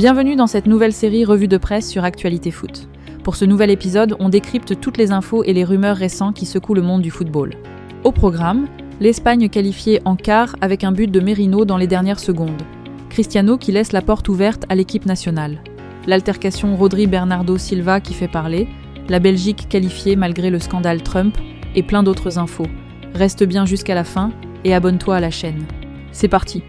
Bienvenue dans cette nouvelle série Revue de presse sur Actualité Foot. Pour ce nouvel épisode, on décrypte toutes les infos et les rumeurs récentes qui secouent le monde du football. Au programme, l'Espagne qualifiée en quart avec un but de Merino dans les dernières secondes. Cristiano qui laisse la porte ouverte à l'équipe nationale. L'altercation Rodri-Bernardo Silva qui fait parler. La Belgique qualifiée malgré le scandale Trump et plein d'autres infos. Reste bien jusqu'à la fin et abonne-toi à la chaîne. C'est parti.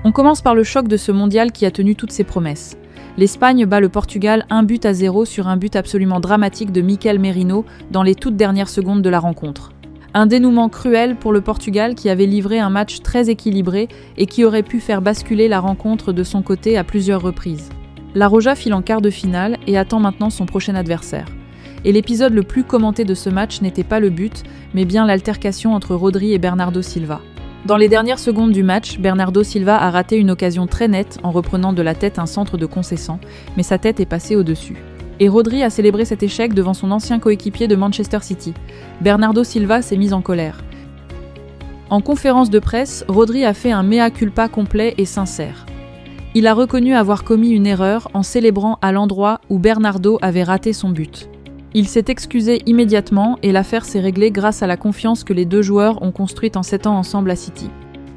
On commence par le choc de ce mondial qui a tenu toutes ses promesses. L'Espagne bat le Portugal 1-0 sur un but absolument dramatique de Mikel Merino dans les toutes dernières secondes de la rencontre. Un dénouement cruel pour le Portugal qui avait livré un match très équilibré et qui aurait pu faire basculer la rencontre de son côté à plusieurs reprises. La Roja file en quart de finale et attend maintenant son prochain adversaire. Et l'épisode le plus commenté de ce match n'était pas le but, mais bien l'altercation entre Rodri et Bernardo Silva. Dans les dernières secondes du match, Bernardo Silva a raté une occasion très nette en reprenant de la tête un centre de Conceição, mais sa tête est passée au-dessus. Et Rodri a célébré cet échec devant son ancien coéquipier de Manchester City. Bernardo Silva s'est mis en colère. En conférence de presse, Rodri a fait un mea culpa complet et sincère. Il a reconnu avoir commis une erreur en célébrant à l'endroit où Bernardo avait raté son but. Il s'est excusé immédiatement et l'affaire s'est réglée grâce à la confiance que les deux joueurs ont construite en 7 ans ensemble à City.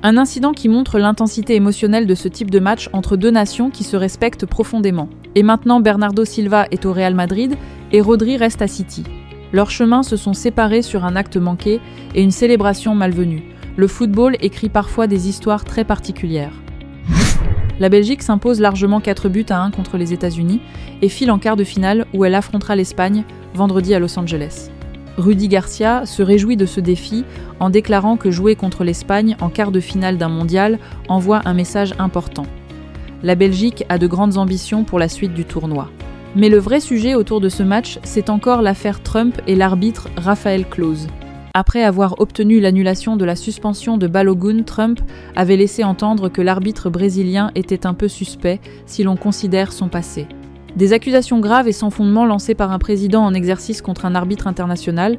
Un incident qui montre l'intensité émotionnelle de ce type de match entre deux nations qui se respectent profondément. Et maintenant Bernardo Silva est au Real Madrid et Rodri reste à City. Leurs chemins se sont séparés sur un acte manqué et une célébration malvenue. Le football écrit parfois des histoires très particulières. La Belgique s'impose largement 4-1 contre les États-Unis et file en quart de finale où elle affrontera l'Espagne vendredi à Los Angeles. Rudy Garcia se réjouit de ce défi en déclarant que jouer contre l'Espagne en quart de finale d'un mondial envoie un message important. La Belgique a de grandes ambitions pour la suite du tournoi. Mais le vrai sujet autour de ce match, c'est encore l'affaire Trump et l'arbitre Rafael Klose. Après avoir obtenu l'annulation de la suspension de Balogun, Trump avait laissé entendre que l'arbitre brésilien était un peu suspect si l'on considère son passé. Des accusations graves et sans fondement lancées par un président en exercice contre un arbitre international,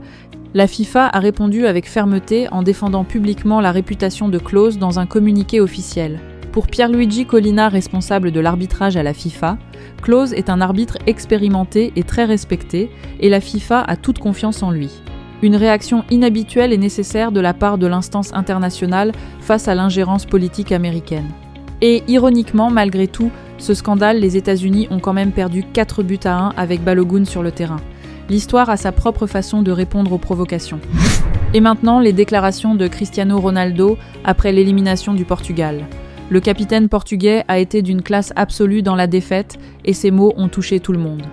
la FIFA a répondu avec fermeté en défendant publiquement la réputation de Klose dans un communiqué officiel. Pour Pierluigi Collina, responsable de l'arbitrage à la FIFA, Klose est un arbitre expérimenté et très respecté, et la FIFA a toute confiance en lui. Une réaction inhabituelle est nécessaire de la part de l'instance internationale face à l'ingérence politique américaine. Et ironiquement, malgré tout, ce scandale, les États-Unis ont quand même perdu 4-1 avec Balogun sur le terrain. L'histoire a sa propre façon de répondre aux provocations. Et maintenant, les déclarations de Cristiano Ronaldo après l'élimination du Portugal. Le capitaine portugais a été d'une classe absolue dans la défaite et ses mots ont touché tout le monde.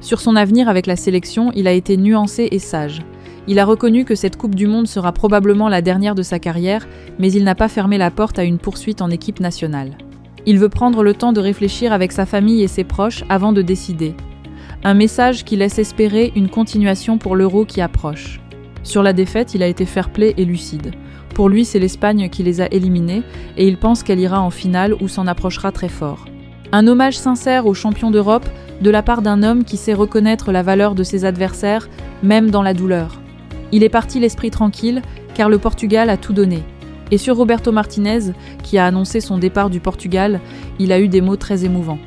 Sur son avenir avec la sélection, il a été nuancé et sage. Il a reconnu que cette Coupe du Monde sera probablement la dernière de sa carrière, mais il n'a pas fermé la porte à une poursuite en équipe nationale. Il veut prendre le temps de réfléchir avec sa famille et ses proches avant de décider. Un message qui laisse espérer une continuation pour l'Euro qui approche. Sur la défaite, il a été fair-play et lucide. Pour lui, c'est l'Espagne qui les a éliminés et il pense qu'elle ira en finale ou s'en approchera très fort. Un hommage sincère aux champions d'Europe de la part d'un homme qui sait reconnaître la valeur de ses adversaires, même dans la douleur. Il est parti l'esprit tranquille, car le Portugal a tout donné. Et sur Roberto Martinez, qui a annoncé son départ du Portugal, il a eu des mots très émouvants.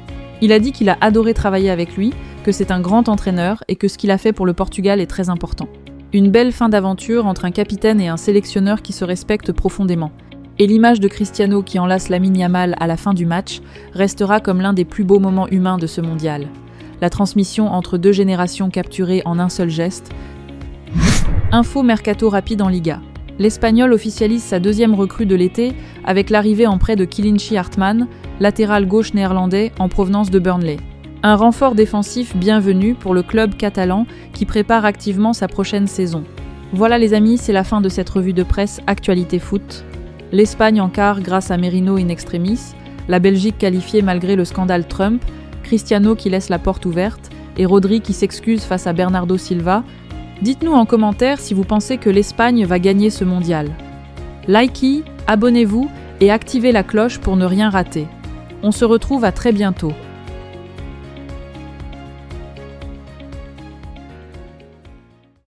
Il a dit qu'il a adoré travailler avec lui, que c'est un grand entraîneur et que ce qu'il a fait pour le Portugal est très important. Une belle fin d'aventure entre un capitaine et un sélectionneur qui se respectent profondément. Et l'image de Cristiano qui enlace Lamine Yamal à la fin du match restera comme l'un des plus beaux moments humains de ce mondial. La transmission entre deux générations capturées en un seul geste. Info mercato rapide en Liga. L'Espagnol officialise sa deuxième recrue de l'été avec l'arrivée en prêt de Kilinchi Hartmann, latéral gauche néerlandais en provenance de Burnley. Un renfort défensif bienvenu pour le club catalan qui prépare activement sa prochaine saison. Voilà les amis, c'est la fin de cette revue de presse Actualité Foot. L'Espagne en quart grâce à Merino in extremis, la Belgique qualifiée malgré le scandale Trump, Cristiano qui laisse la porte ouverte et Rodri qui s'excuse face à Bernardo Silva. Dites-nous en commentaire si vous pensez que l'Espagne va gagner ce mondial. Likez, abonnez-vous et activez la cloche pour ne rien rater. On se retrouve à très bientôt.